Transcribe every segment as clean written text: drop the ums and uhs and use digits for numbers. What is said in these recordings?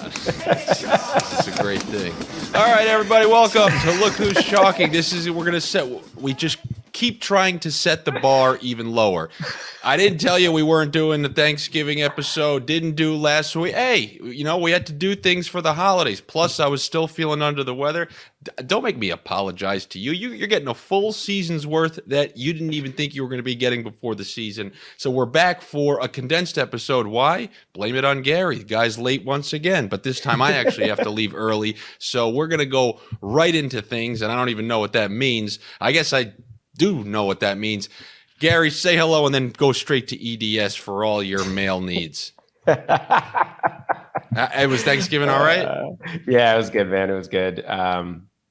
It's a great thing. All right, everybody, welcome to Look Who's Chalking. We just keep trying to set the bar even lower. I didn't tell you we weren't doing the Thanksgiving episode, didn't do last week. Hey, we had to do things for the holidays. Plus, I was still feeling under the weather. Don't make me apologize to you. You're getting a full season's worth that you didn't even think you were going to be getting before the season. So we're back for a condensed episode. Why? Blame it on Gary. The guy's late once again, but this time I actually have to leave early. So we're going to go right into things, and I don't even know what that means. I guess I do know what that means. Gary, say hello and then go straight to EDS for all your mail needs. It was Thanksgiving, all right? Yeah, it was good, man. It was good.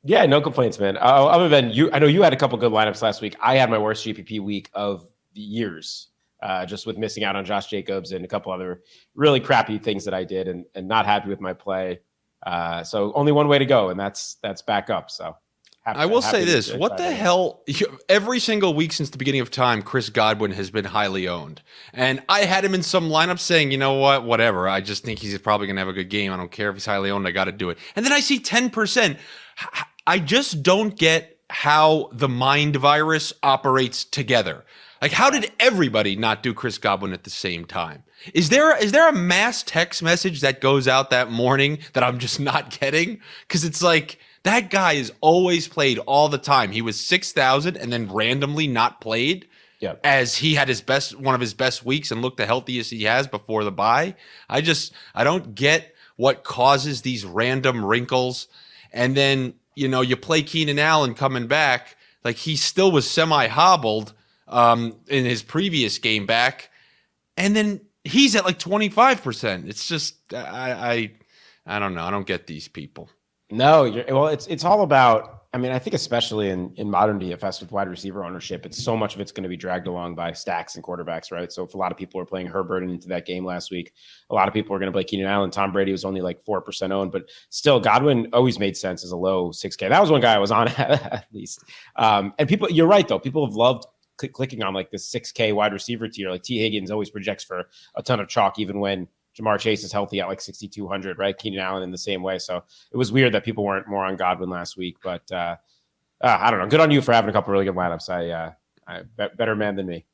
Yeah, no complaints, man. Other than you, I know you had a couple good lineups last week. I had my worst GPP week of the years, just with missing out on Josh Jacobs and a couple other really crappy things that I did and not happy with my play. So only one way to go, and that's back up. So. I will say this. What the hell? Every single week since the beginning of time, Chris Godwin has been highly owned. And I had him in some lineups saying, you know what, whatever. I just think he's probably going to have a good game. I don't care if he's highly owned. I got to do it. And then I see 10%. I just don't get how the mind virus operates together. Like, how did everybody not do Chris Godwin at the same time? Is there a mass text message that goes out that morning that I'm just not getting? Because it's like, that guy is always played all the time. He was 6,000 and then randomly not played as he had one of his best weeks and looked the healthiest he has before the bye. I don't get what causes these random wrinkles. And then, you play Keenan Allen coming back. Like, he still was semi-hobbled in his previous game back. And then he's at like 25%. It's just, I don't know. I don't get these people. No, it's all about. I mean, I think especially in modern DFS with wide receiver ownership, it's so much of it's going to be dragged along by stacks and quarterbacks, right? So if a lot of people are playing Herbert into that game last week, a lot of people are going to play Keenan Allen. Tom Brady was only like 4% owned, but still, Godwin always made sense as a low 6K. That was one guy I was on at least. And people, you're right though. People have loved clicking on like the 6K wide receiver tier. Like T. Higgins always projects for a ton of chalk, even when Jamar Chase is healthy at like 6,200, right? Keenan Allen in the same way. So it was weird that people weren't more on Godwin last week, but I don't know. Good on you for having a couple really good lineups. I better man than me.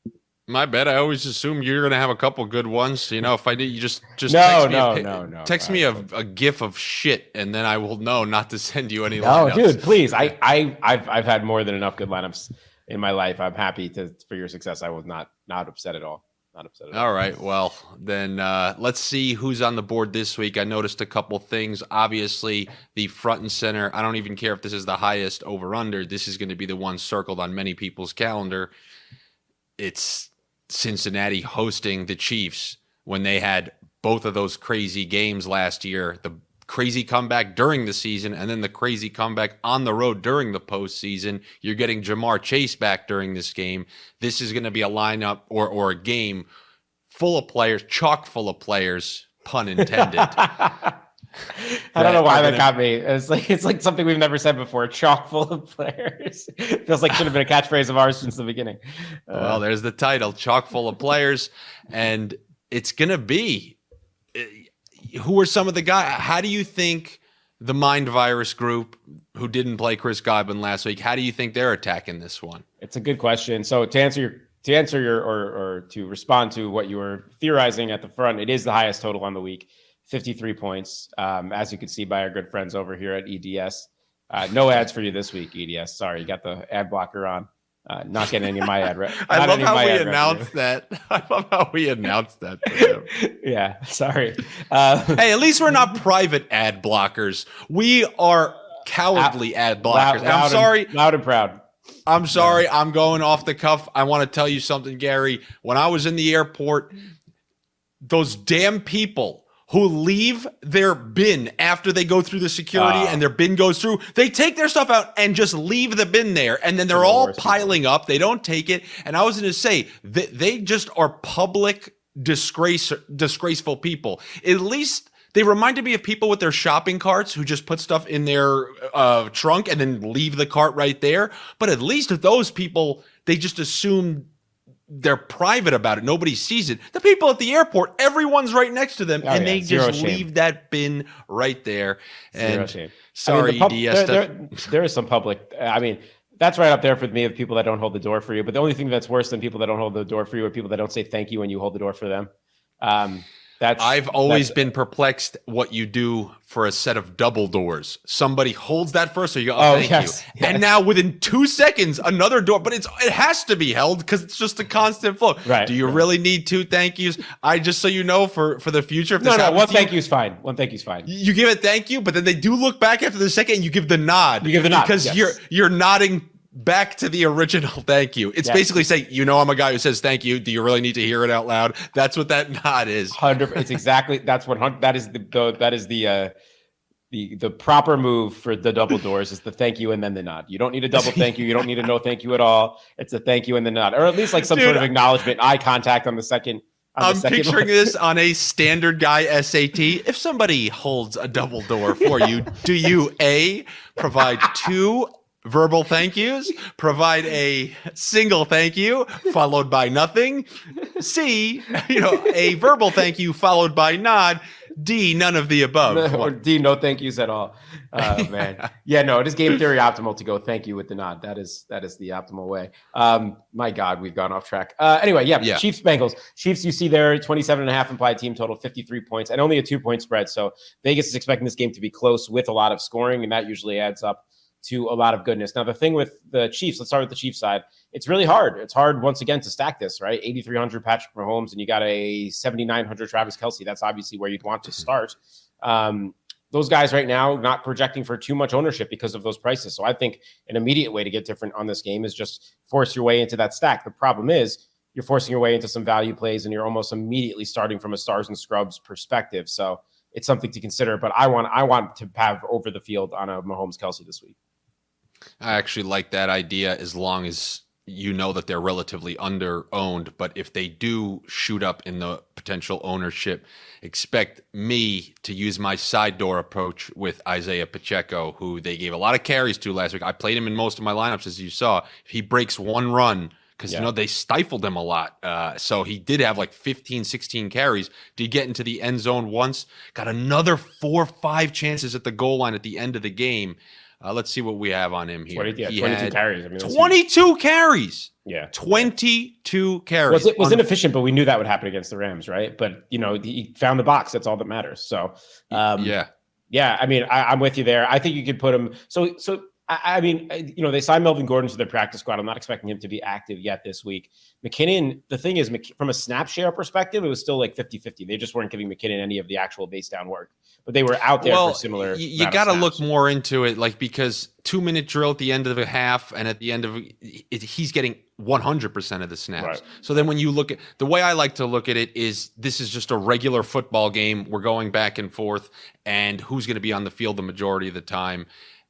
My bad. I always assume you're going to have a couple good ones. If I did, you just no. Text me a gif of shit, and then I will know not to send you any. No, lineups. Dude, please. I've had more than enough good lineups in my life. I'm happy for your success. I was not upset at all. Not upset at all. All right. Well, then let's see who's on the board this week. I noticed a couple things. Obviously, the front and center. I don't even care if this is the highest over-under. This is going to be the one circled on many people's calendar. It's Cincinnati hosting the Chiefs when they had both of those crazy games last year. The crazy comeback during the season and then the crazy comeback on the road during the postseason. You're getting Jamar Chase back during this game. This is going to be a lineup or a game full of players, chock full of players, pun intended. I don't know why that got me. It's like something we've never said before. Chock full of players. Feels like should have been a catchphrase of ours since the beginning. Well, there's the title, chock full of players. And it's going to be... Who are some of the guys? How do you think the Mind Virus group who didn't play Chris Godwin last week, how do you think they're attacking this one? It's a good question. So to respond to what you were theorizing at the front, it is the highest total on the week, 53 points. As you can see by our good friends over here at EDS. No ads for you this week, EDS. Sorry, you got the ad blocker on. Not getting any of my ad. I love how we announced that. I love how we announced that. Yeah, sorry. Hey, at least we're not private ad blockers. We are cowardly ad blockers. I'm sorry. Loud and proud. I'm sorry. I'm going off the cuff. I want to tell you something, Gary. When I was in the airport, those damn people who leave their bin after they go through the security and their bin goes through, they take their stuff out and just leave the bin there. And then they're all piling up. They don't take it. And I was going to say, they just are public disgraceful people. At least they reminded me of people with their shopping carts who just put stuff in their trunk and then leave the cart right there. But at least with those people, they just assume they're private about it. Nobody sees it. The people at the airport, everyone's right next to them, and they just leave that bin right there. Zero shame. Sorry, there is some public. I mean, that's right up there for me of people that don't hold the door for you. But the only thing that's worse than people that don't hold the door for you are people that don't say thank you when you hold the door for them. I've always been perplexed what you do for a set of double doors. Somebody holds that first, so you go, thank you. Yes. And now within 2 seconds, another door, but it has to be held because it's just a constant flow. Right. Do you really need 2 thank yous? Just so you know for the future. If no, one thank you is fine. One thank you is fine. You give a thank you, but then they do look back after the second and you give the nod. You give the nod. Because you're nodding back to the original thank you. It's basically saying, I'm a guy who says thank you. Do you really need to hear it out loud? That's what that nod is. 100. It's exactly that is the proper move for the double doors is the thank you and then the nod. You don't need a double thank you. You don't need a no thank you at all. It's a thank you and the nod, or at least like some sort of acknowledgement, eye contact on the second. I'm picturing this on a standard guy SAT. If somebody holds a double door for you, do you A, provide 2 verbal thank yous, provide a single thank you followed by nothing, C, a verbal thank you followed by nod, D, none of the above, or D, no thank yous at all? Man, no, it is game theory optimal to go thank you with the nod. That is the optimal way. My God, we've gone off track. Anyway, Chiefs Bengals. Chiefs, you see there 27.5 implied team total, 53 points, and only a 2-point spread. So Vegas is expecting this game to be close with a lot of scoring, and that usually adds up to a lot of goodness. Now, the thing with the Chiefs, let's start with the Chiefs side. It's really hard. It's hard, once again, to stack this, right? 8,300 Patrick Mahomes, and you got a 7,900 Travis Kelce. That's obviously where you'd want to start. Those guys right now not projecting for too much ownership because of those prices. So I think an immediate way to get different on this game is just force your way into that stack. The problem is you're forcing your way into some value plays, and you're almost immediately starting from a stars and scrubs perspective. So it's something to consider, but I want to have over the field on a Mahomes Kelce this week. I actually like that idea as long as you know that they're relatively under-owned. But if they do shoot up in the potential ownership, expect me to use my side door approach with Isaiah Pacheco, who they gave a lot of carries to last week. I played him in most of my lineups, as you saw. If he breaks one run, because they stifled him a lot. So he did have like 15, 16 carries. Did get into the end zone once. Got another 4 or 5 chances at the goal line at the end of the game. Let's see what we have on him here. 22 carries. I mean, 22 carries. Yeah. 22 carries. It was inefficient, but we knew that would happen against the Rams, right? But, he found the box. That's all that matters. So, I mean, I'm with you there. I think you could put him. So I mean, they signed Melvin Gordon to their practice squad. I'm not expecting him to be active yet this week. McKinnon, the thing is, from a snap share perspective, it was still like 50-50. They just weren't giving McKinnon any of the actual base down work, but they were out there for similar. You got to look more into it, because 2-minute drill at the end of a half, and at the end of it, he's getting 100% of the snaps. Right. So then when you look at the way I like to look at it is this is just a regular football game. We're going back and forth, and who's going to be on the field the majority of the time.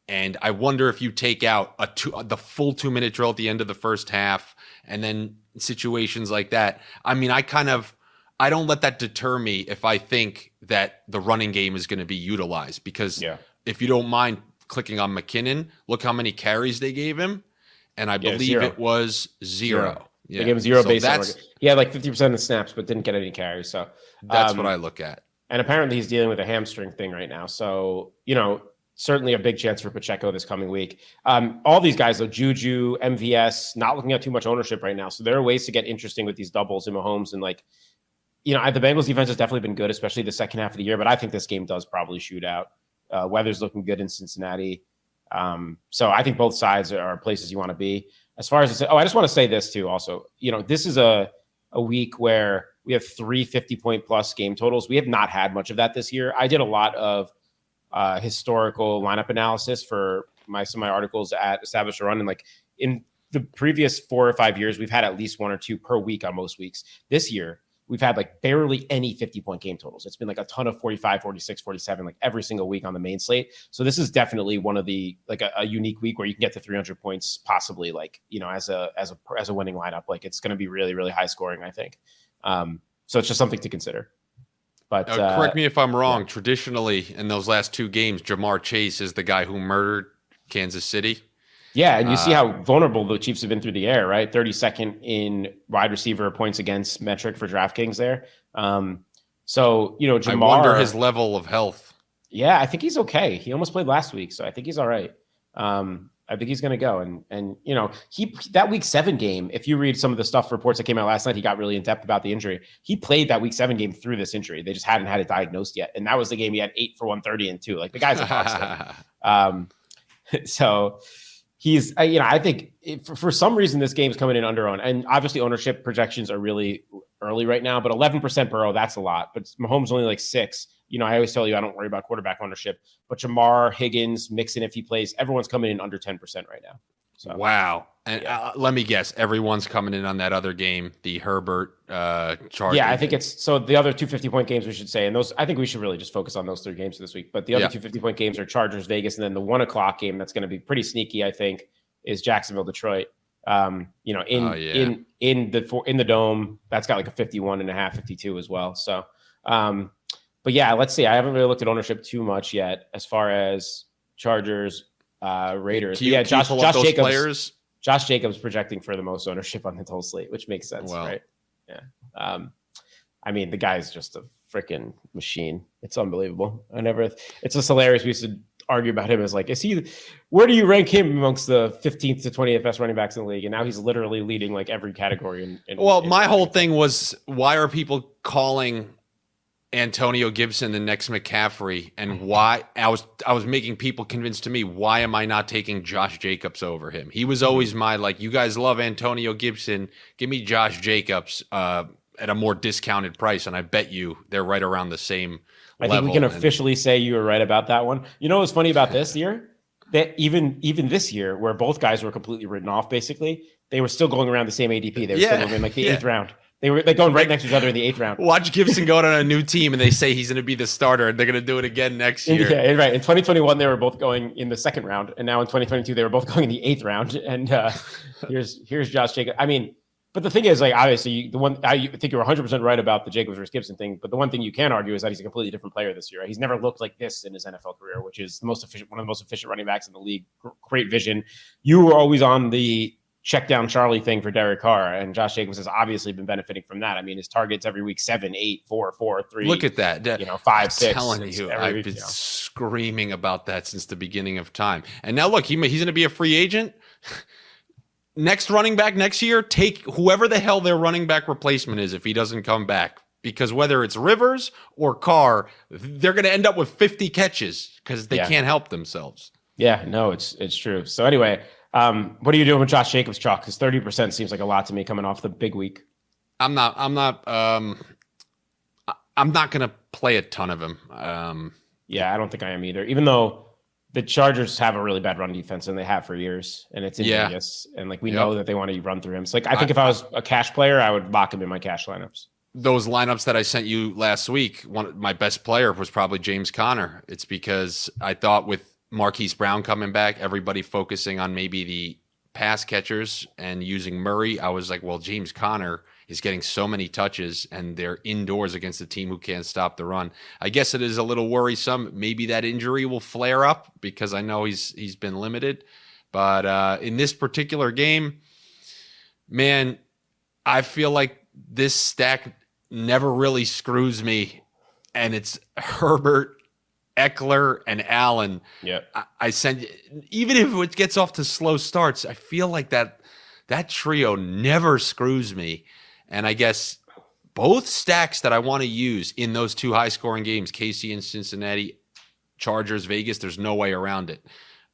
And I wonder if you take out the full 2-minute drill at the end of the first half, and then situations like that. I mean, I don't let that deter me if I think that the running game is going to be utilized, because if you don't mind clicking on McKinnon, look how many carries they gave him. And I believe it was 0. Yeah. They gave him 0 base. He had like 50% of the snaps, but didn't get any carries. So that's what I look at. And apparently he's dealing with a hamstring thing right now. So, certainly a big chance for Pacheco this coming week. All these guys, though, Juju, MVS, not looking at too much ownership right now. So there are ways to get interesting with these doubles in Mahomes. And the Bengals defense has definitely been good, especially the second half of the year. But I think this game does probably shoot out. Weather's looking good in Cincinnati. So I think both sides are places you want to be. As far as I just want to say this too. Also, this is a week where we have 3 50-point plus game totals. We have not had much of that this year. I did a lot of historical lineup analysis for some of my articles at Establish a Run, and in the previous 4 or 5 years, we've had at least 1 or 2 per week on most weeks. This year, we've had barely any 50-point game totals. It's been a ton of 45, 46, 47, every single week on the main slate. So this is definitely one of the a unique week where you can get to 300 points, possibly as a winning lineup. It's going to be really, really high scoring, I think. So it's just something to consider. But correct me if I'm wrong. Yeah. Traditionally, in those last 2 games, Jamar Chase is the guy who murdered Kansas City. Yeah, and you see how vulnerable the Chiefs have been through the air, right? 32nd in wide receiver points against metric for DraftKings there. So, Jamar. I wonder his level of health. Yeah, I think he's okay. He almost played last week, so I think he's all right. I think he's going to go. And he that week 7 game, if you read some of the stuff reports that came out last night, he got really in depth about the injury. He played that week 7 game through this injury. They just hadn't had it diagnosed yet. And that was the game he had 8 for 130 and 2. Like the guy's a monster. So he's, I think for some reason this game's coming in under owned, and obviously ownership projections are really early right now, but 11% Burrow, that's a lot. But Mahomes only like 6. I always tell you I don't worry about quarterback ownership, but Jamar, Higgins, Mixon if he plays, everyone's coming in under 10% right now. So wow. And let me guess, everyone's coming in on that other game, the Herbert Chargers. Yeah, I think it's so the other 250-point games we should say, and those I think we should really just focus on those 3 games this week. But the other 250-point games are Chargers, Vegas, and then the 1:00 game that's going to be pretty sneaky, I think, is Jacksonville, Detroit. In the dome, that's got like a 51.5, 52 as well. So but yeah, let's see. I haven't really looked at ownership too much yet as far as Chargers, Raiders. Josh Jacobs. Players? Josh Jacobs projecting for the most ownership on the whole slate, which makes sense, right? Yeah. The guy's just a freaking machine. It's unbelievable. It's just hilarious. We used to argue about him as like, where do you rank him amongst the 15th to 20th best running backs in the league? And now he's literally leading like every category. My whole thing was, why are people calling Antonio Gibson the next McCaffrey, and why I was making people convinced to me, why am I not taking Josh Jacobs over him? He was always my, like, you guys love Antonio Gibson, give me Josh Jacobs at a more discounted price, and I bet you they're right around the same level. I think we can officially say you were right about that one. You know what's funny about this year? That even this year, where both guys were completely written off, basically, they were still going around the same ADP. They were still going in like the 8th round. They were going right next to each other in the 8th round. Watch Gibson go on a new team, and they say he's going to be the starter, and they're going to do it again next year. Yeah, right. In 2021, they were both going in the 2nd round, and now in 2022, they were both going in the 8th round. And here's Josh Jacobs. But the thing is, like, obviously, I think you're 100% right about the Jacobs versus Gibson thing. But the one thing you can argue is that he's a completely different player this year. Right? He's never looked like this in his NFL career, which is one of the most efficient running backs in the league. Great vision. You were always on the check down Charlie thing for Derek Carr, and Josh Jacobs has obviously been benefiting from that. His targets every week 7, 8, 4, 4, 3. Look at that. 5, 6. I'm telling you, I've been screaming about that since the beginning of time. And now look, he's going to be a free agent. Next running back next year, take whoever the hell their running back replacement is if he doesn't come back. Because whether it's Rivers or Carr, they're going to end up with 50 catches because they can't help themselves. Yeah, no, it's true. So anyway, what are you doing with Josh Jacobs, Chalk? Because 30% seems like a lot to me coming off the big week. I'm not going to play a ton of him. Yeah, I don't think I am either. Even though the Chargers have a really bad run defense, and they have for years, and it's in Vegas, and like we know that they want to run through him. So like, I think if I was a cash player, I would lock him in my cash lineups. Those lineups that I sent you last week, my best player was probably James Conner. It's because I thought with Marquise Brown coming back, everybody focusing on maybe the pass catchers and using Murray, I was like, well, James Conner is getting so many touches, and they're indoors against a team who can't stop the run. I guess it is a little worrisome. Maybe that injury will flare up because I know he's been limited. But in this particular game, man, I feel like this stack never really screws me, and it's Herbert, Eckler, and Allen. Yeah, I sent, even if it gets off to slow starts, I feel like that trio never screws me. And I guess both stacks that I want to use in those 2 high-scoring games, KC and Cincinnati, Chargers, Vegas, there's no way around it.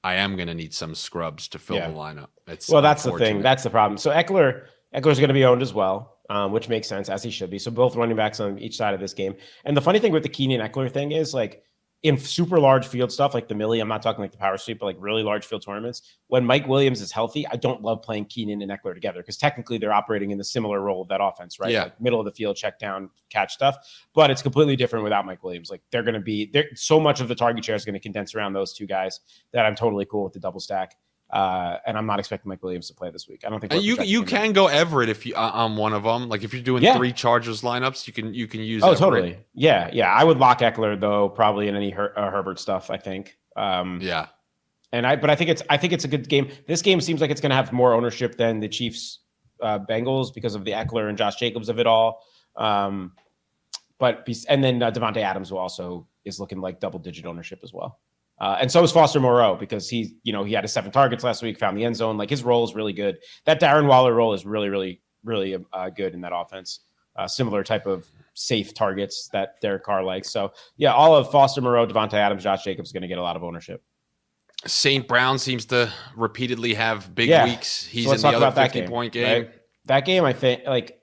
I am going to need some scrubs to fill the lineup. That's the thing. That's the problem. So Eckler's going to be owned as well, which makes sense, as he should be. So both running backs on each side of this game. And the funny thing with the Keenan Eckler thing is, like, in super large field stuff like the Millie, I'm not talking like the power sweep, but like really large field tournaments, when Mike Williams is healthy, I don't love playing Keenan and Eckler together because technically they're operating in the similar role of that offense, right? Yeah. Like middle of the field, check down, catch stuff. But it's completely different without Mike Williams. Like they're going to be there. So much of the target share is going to condense around those 2 guys that I'm totally cool with the double stack. And I'm not expecting Mike Williams to play this week. I don't think you can go Everett if you on one of them. Like if you're doing 3 Chargers lineups, you can use. Oh, Everett. Totally. Yeah. I would lock Eckler though, probably in any Herbert stuff. I think. But I think it's a good game. This game seems like it's going to have more ownership than the Chiefs Bengals because of the Eckler and Josh Jacobs of it all. And then Devontae Adams is looking like double-digit ownership as well. And so is Foster Moreau because he had his 7 targets last week, found the end zone. Like his role is really good. That Darren Waller role is really, really, really good in that offense. Similar type of safe targets that Derek Carr likes. So yeah, all of Foster Moreau, Devontae Adams, Josh Jacobs is going to get a lot of ownership. St. Brown seems to repeatedly have big weeks. He's in the other 50-point game. Right? That game, I think, like,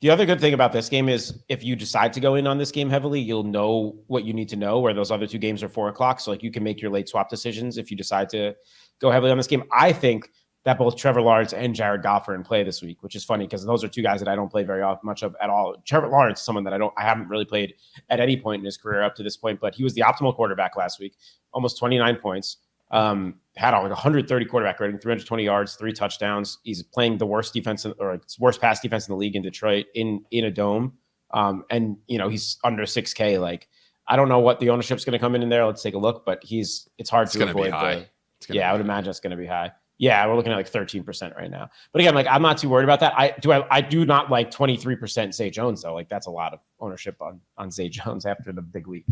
the other good thing about this game is if you decide to go in on this game heavily, you'll know what you need to know, where those other 2 games are 4:00. So like you can make your late swap decisions if you decide to go heavily on this game. I think that both Trevor Lawrence and Jared Goff are in play this week, which is funny because those are 2 guys that I don't play very much of at all. Trevor Lawrence is someone that I haven't really played at any point in his career up to this point, but he was the optimal quarterback last week, almost 29 points. Had like 130 quarterback rating, 320 yards, 3 touchdowns. He's playing the worst defense or worst pass defense in the league in Detroit in a dome. And he's under 6K. Like, I don't know what the ownership's going to come in there. Let's take a look, but it's hard to avoid. I would imagine it's going to be high. Yeah, we're looking at like 13% right now. But again, like I'm not too worried about that. I do not like 23% Zay Jones though. Like that's a lot of ownership on Zay Jones after the big week.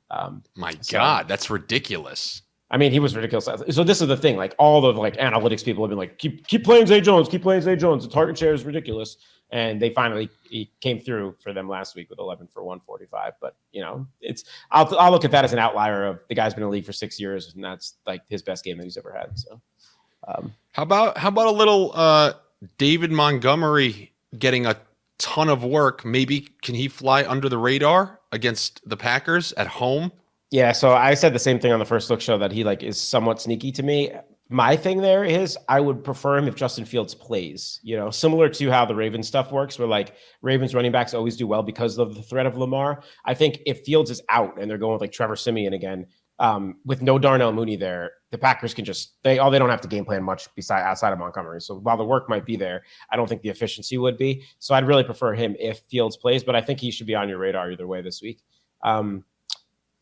My God, that's ridiculous. I mean, he was ridiculous. So this is the thing. Like all the like analytics people have been like, keep playing Zay Jones, keep playing Zay Jones. The target share is ridiculous, and they finally he came through for them last week with 11 for 145. But I'll look at that as an outlier of the guy's been in the league for 6 years, and that's like his best game that he's ever had. So how about a little David Montgomery getting a ton of work? Maybe can he fly under the radar against the Packers at home? Yeah, so I said the same thing on the first look show that he like is somewhat sneaky to me. My thing there is I would prefer him if Justin Fields plays, similar to how the Ravens stuff works, where like Ravens running backs always do well because of the threat of Lamar. I think if Fields is out and they're going with like Trevor Siemian again, with no Darnell Mooney there, the Packers can they don't have to game plan much outside of Montgomery. So while the work might be there, I don't think the efficiency would be. So I'd really prefer him if Fields plays, but I think he should be on your radar either way this week.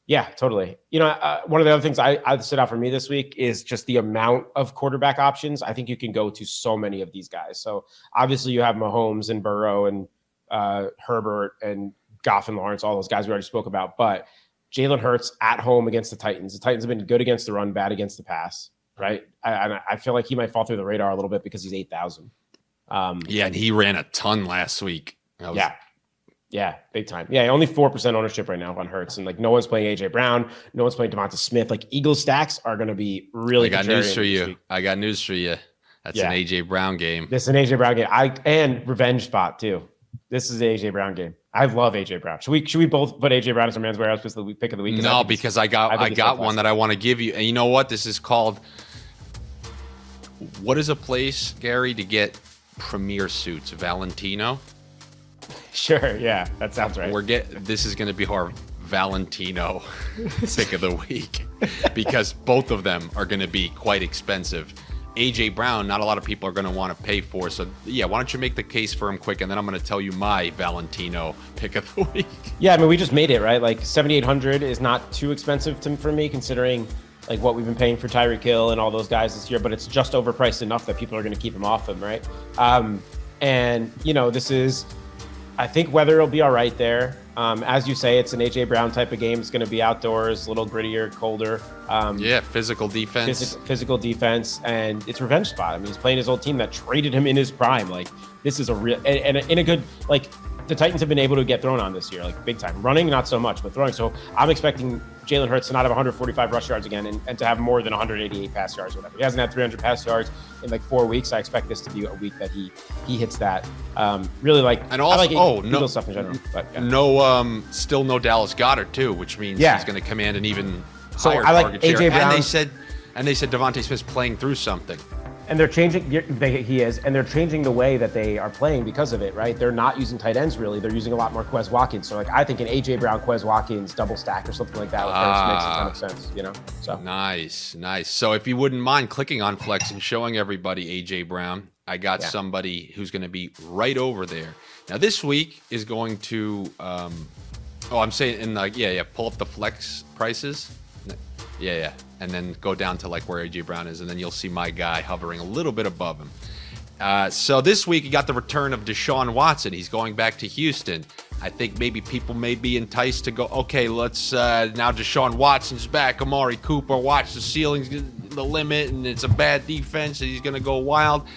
Yeah, totally. One of the other things I stood out for me this week is just the amount of quarterback options. I think you can go to so many of these guys. So obviously you have Mahomes and Burrow and Herbert and Goff and Lawrence, all those guys we already spoke about. But Jalen Hurts at home against the Titans. The Titans have been good against the run, bad against the pass, right? I feel like he might fall through the radar a little bit because he's 8,000. Yeah, and he ran a ton last week. Yeah, big time. Yeah, only 4% ownership right now on Hurts. And like no one's playing AJ Brown, no one's playing Devonta Smith. Like Eagles stacks are going to be really I got news for you. That's an AJ Brown game. This is an AJ Brown game. And revenge spot too. This is the AJ Brown game. I love AJ Brown. Should we both put AJ Brown as our man's warehouse pick of the week? No, because I got one that I want to give you. And you know what? This is called what is a place, Gary, to get premier suits? Valentino? Sure, yeah, that sounds right. This is going to be our Valentino pick of the week because both of them are going to be quite expensive. AJ Brown, not a lot of people are going to want to pay for. So yeah, why don't you make the case for him quick, and then I'm going to tell you my Valentino pick of the week. Yeah, I mean we just made it right. Like 7,800 is not too expensive for me considering like what we've been paying for Tyreek Hill and all those guys this year, but it's just overpriced enough that people are going to keep him off him, right? And this is. I think weather will be all right there. As you say, it's an AJ Brown type of game. It's going to be outdoors, a little grittier, colder. Physical defense. Physical defense, and it's revenge spot. I mean, he's playing his old team that traded him in his prime. Like this is a real and in a good like. The Titans have been able to get thrown on this year, like big time. Running, not so much, but throwing. So I'm expecting Jalen Hurts to not have 145 rush yards again and to have more than 188 pass yards or whatever. He hasn't had 300 pass yards in like 4 weeks. I expect this to be a week that he hits that. Really like. And also, I like Eagles stuff in general. But yeah. Still no Dallas Goedert too, which means he's going to command an even higher target share. AJ Brown. And they said Devontae Smith's playing through something. And they're changing. They're changing the way that they are playing because of it, right? They're not using tight ends really. They're using a lot more Quez Watkins. So like I think an AJ Brown, Quez Watkins double stack or something like that with Hurts makes a ton of sense, So nice. So if you wouldn't mind clicking on Flex and showing everybody AJ Brown, I got somebody who's going to be right over there. Now this week is going to. I'm saying pull up the Flex prices. Yeah. and then go down to like where AJ Brown is, and then you'll see my guy hovering a little bit above him. So this week, you got the return of Deshaun Watson. He's going back to Houston. I think maybe people may be enticed to go, okay, let's now Deshaun Watson's back. Amari Cooper, watch the ceiling's the limit, and it's a bad defense, and he's going to go wild.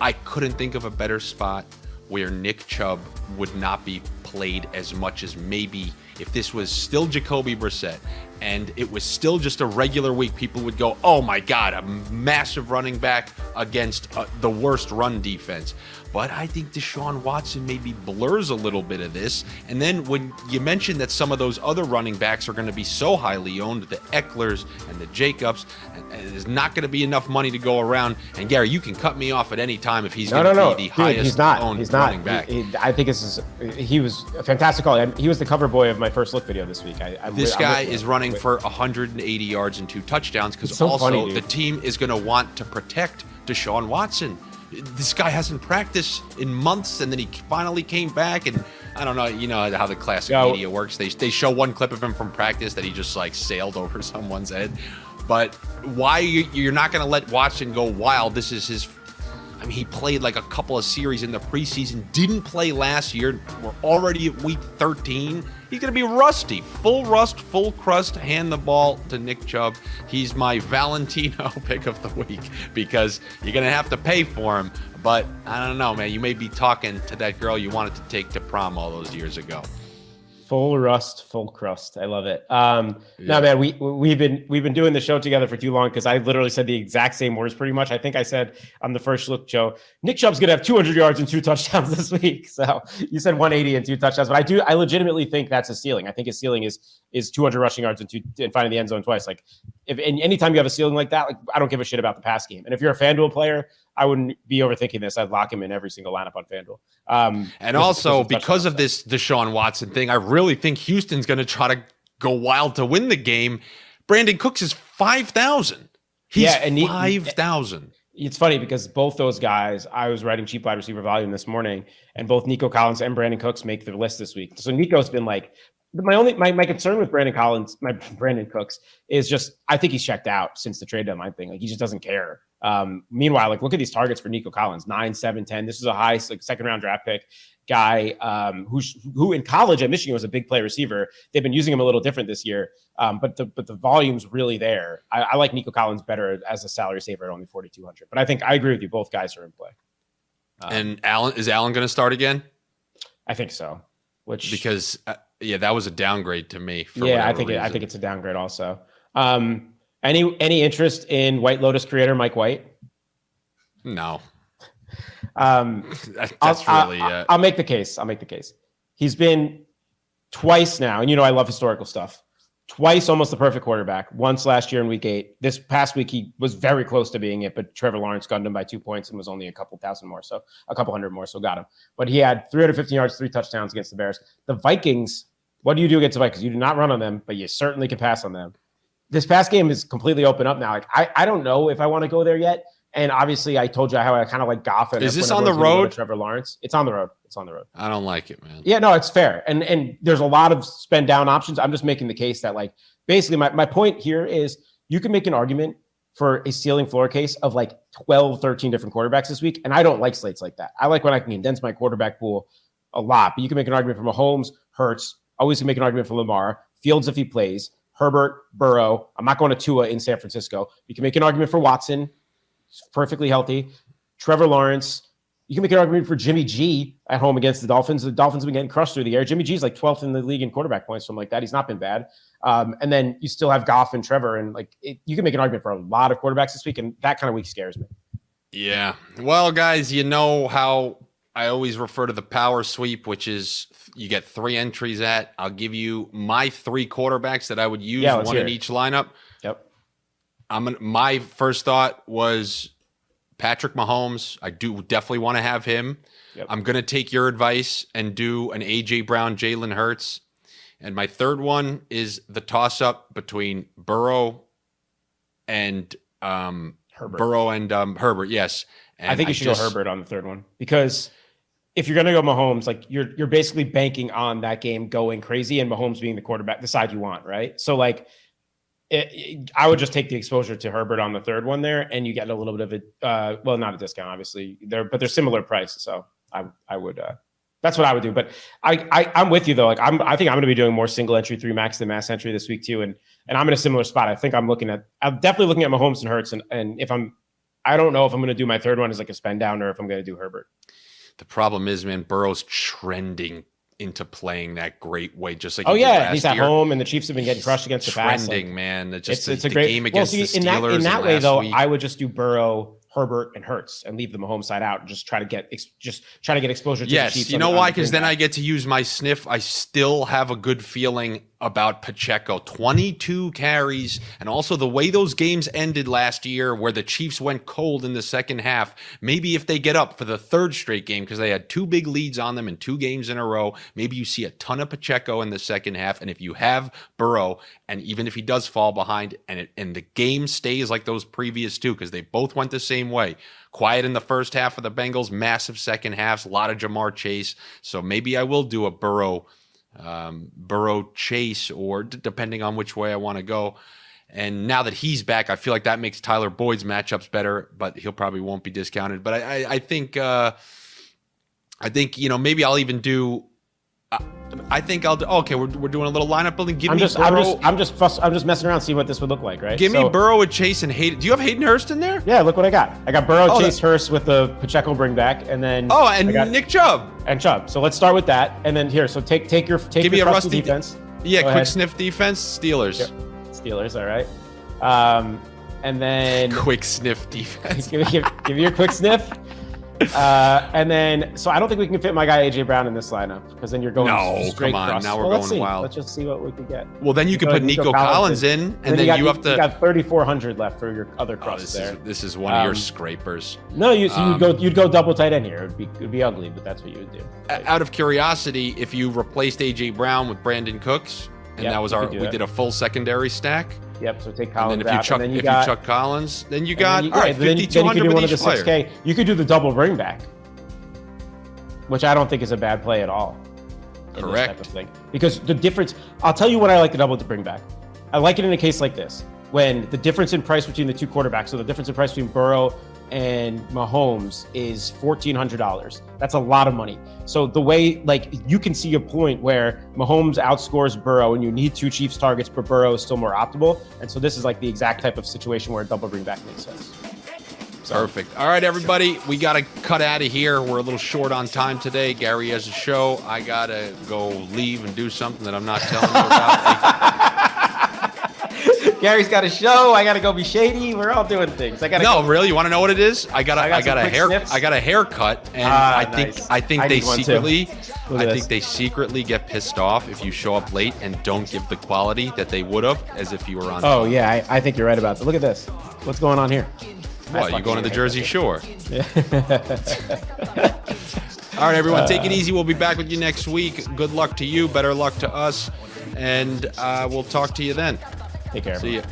I couldn't think of a better spot where Nick Chubb would not be played as much as maybe if this was still Jacoby Brissett and it was still just a regular week, people would go, oh my God, a massive running back against the worst run defense. But I think Deshaun Watson maybe blurs a little bit of this. And then when you mentioned that some of those other running backs are going to be so highly owned, the Ecklers and the Jacobs, and there's not going to be enough money to go around. And Gary, you can cut me off at any time if he's going to be the highest owned running back. I think he was a fantastic call. He was the cover boy of my first look video this week. This guy is running for 180 yards and 2 touchdowns because the team is going to want to protect Deshaun Watson. This guy hasn't practiced in months, and then he finally came back, and I don't know, you know how the classic media works. They show one clip of him from practice that he just like sailed over someone's head. But why you're not going to let Watson go wild? This is his. I mean, he played like a couple of series in the preseason, didn't play last year. We're already at week 13. He's going to be rusty, full rust, full crust. Hand the ball to Nick Chubb. He's my Valentino pick of the week because you're going to have to pay for him. But I don't know, man. You may be talking to that girl you wanted to take to prom all those years ago. Full rust, full crust. I love it. No, man, we've been doing the show together for too long because I literally said the exact same words pretty much. I think I said on the first look show, Nick Chubb's gonna have 200 yards and 2 touchdowns this week. So you said 180 and 2 touchdowns, but I legitimately think that's his ceiling. I think his ceiling is 200 rushing yards and finding the end zone twice. Like anytime you have a ceiling like that, like I don't give a shit about the pass game. And if you're a FanDuel player, I wouldn't be overthinking this. I'd lock him in every single lineup on FanDuel. And also, because of this Deshaun Watson thing, I really think Houston's going to try to go wild to win the game. Brandon Cooks is 5,000. He's 5,000. It's funny because both those guys, I was writing cheap wide receiver volume this morning, and both Nico Collins and Brandon Cooks make the list this week. So Nico's been like, my concern with Brandon Cooks is just I think he's checked out since the trade deadline thing. Like he just doesn't care. Meanwhile, like look at these targets for Nico Collins, 9, 7, 10. This is a high second round draft pick guy who in college at Michigan was a big play receiver. They've been using him a little different this year, but the volume's really there. I like Nico Collins better as a salary saver at only 4,200. But I think I agree with you. Both guys are in play. And is Allen going to start again? I think so. Because that was a downgrade to me. I think it's a downgrade also. Any interest in White Lotus creator Mike White? No. I'll make the case. He's been twice now, and I love historical stuff. Twice almost the perfect quarterback. Once last year in week 8. This past week he was very close to being it, but Trevor Lawrence gunned him by 2 points and was only a couple hundred more, so got him. But he had 315 yards, 3 touchdowns against the Bears. The Vikings, what do you do against the Vikings? You do not run on them, but you certainly can pass on them. This past game is completely open up now. Like I don't know if I want to go there yet. And obviously, I told you how I kind of like Goff. Is this on the road? Trevor Lawrence. It's on the road. I don't like it, man. Yeah, no, it's fair. And there's a lot of spend down options. I'm just making the case that like basically my point here is you can make an argument for a ceiling floor case of like 12, 13 different quarterbacks this week. And I don't like slates like that. I like when I can condense my quarterback pool a lot. But you can make an argument for Mahomes, Hurts. Always can make an argument for Lamar, Fields if he plays, Herbert, Burrow. I'm not going to Tua in San Francisco. You can make an argument for Watson. Perfectly healthy. Trevor Lawrence. You can make an argument for Jimmy G at home against the Dolphins. The Dolphins have been getting crushed through the air. Jimmy G is like 12th in the league in quarterback points, something like that. He's not been bad. And then you still have Goff and Trevor, and you can make an argument for a lot of quarterbacks this week, and that kind of week scares me. Yeah. Well, guys, you know how I always refer to the power sweep, which is you get 3 entries at. I'll give you my 3 quarterbacks that I would use, one in each lineup. Yep. My first thought was Patrick Mahomes. I do definitely want to have him. Yep. I'm going to take your advice and do an AJ Brown, Jalen Hurts. And my third one is the toss-up between Burrow and Herbert. Yes. And I think you should go Herbert on the third one because if you're going to go Mahomes, like you're basically banking on that game going crazy and Mahomes being the quarterback, the side you want, right? So like I would just take the exposure to Herbert on the third one there, and you get a little bit of a well, not a discount, obviously. They're similar price, so I would. That's what I would do. But I'm with you though. Like I think I'm going to be doing more single entry 3 max than mass entry this week too, and I'm in a similar spot. I think I'm definitely looking at Mahomes and Hurts, and if I don't know if I'm going to do my third one as like a spend down or if I'm going to do Herbert. The problem is, man, Burrow's trending into playing that great way, just like he's at home, and the Chiefs have been getting crushed against the pass. Trending, man. It's a great game against the Steelers. In that way, though, I would just do Burrow, Herbert, and Hurts, and leave the Mahomes side out, and just try to get exposure to the Chiefs. Yes, you know why? Because then I get to use my sniff. I still have a good feeling about Pacheco. 22 carries, and also the way those games ended last year, where the Chiefs went cold in the second half. Maybe if they get up for the third straight game, because they had 2 big leads on them in 2 games in a row, maybe you see a ton of Pacheco in the second half. And if you have Burrow, and even if he does fall behind, and the game stays like those previous 2, because they both went the same way. Quiet in the first half of the Bengals, massive second halves, a lot of Jamar Chase. So maybe I will do a Burrow Chase, or depending on which way I want to go. And now that he's back, I feel like that makes Tyler Boyd's matchups better, but he'll probably won't be discounted. But I think maybe I'll even do. I think I'll do. Okay, we're doing a little lineup building. I'm just messing around, see what this would look like, right? Give me Burrow with Chase and Hayden. Do you have Hayden Hurst in there? Yeah, look what I got. I got Burrow, Chase, Hurst with the Pacheco bring back, and then Nick Chubb and Chubb. So let's start with that, and then here. So take your give me a rusty defense. Yeah, quick sniff defense. Steelers. Yep. Steelers. All right. And then quick sniff defense. give me your quick sniff. And then, so I don't think we can fit my guy AJ Brown in this lineup, because then you're going straight come on. cross. Now we're going wild. Let's just see what we can get. Well, then you can put Nico Collins in, and then you have to. You got 3,400 left for your other cross there. This is one of your scrapers. No, you'd go double tight end here. It'd be ugly, but that's what you would do. Out of curiosity, if you replaced AJ Brown with Brandon Cooks, and that was we did a full secondary stack. Yep. So take Collins and then if you chuck Collins, then you got all right, 5,200 with each player. 6K. You could do the double bring back, which I don't think is a bad play at all. Correct. Type of thing. Because the difference, I'll tell you what I like the double to bring back. I like it in a case like this, when the difference in price between the 2 quarterbacks, so the difference in price between Burrow and Mahomes is $1,400. That's a lot of money. So the way, like, you can see a point where Mahomes outscores Burrow and you need 2 Chiefs targets, but Burrow is still more optimal. And so this is like the exact type of situation where a double bring back makes sense. Perfect. All right, everybody, we got to cut out of here. We're a little short on time today. Gary has a show. I got to go leave and do something that I'm not telling you about. Gary's got a show. I got to go be shady. We're all doing things. Really? You want to know what it is? I got a haircut, and I think they secretly get pissed off if you show up late and don't give the quality that they would have as if you were on. Oh yeah, I think you're right about that. Look at this. What's going on here? What, you going to the Jersey Shore? Yeah. All right, everyone, take it easy. We'll be back with you next week. Good luck to you. Better luck to us. And we'll talk to you then. Take care. See ya.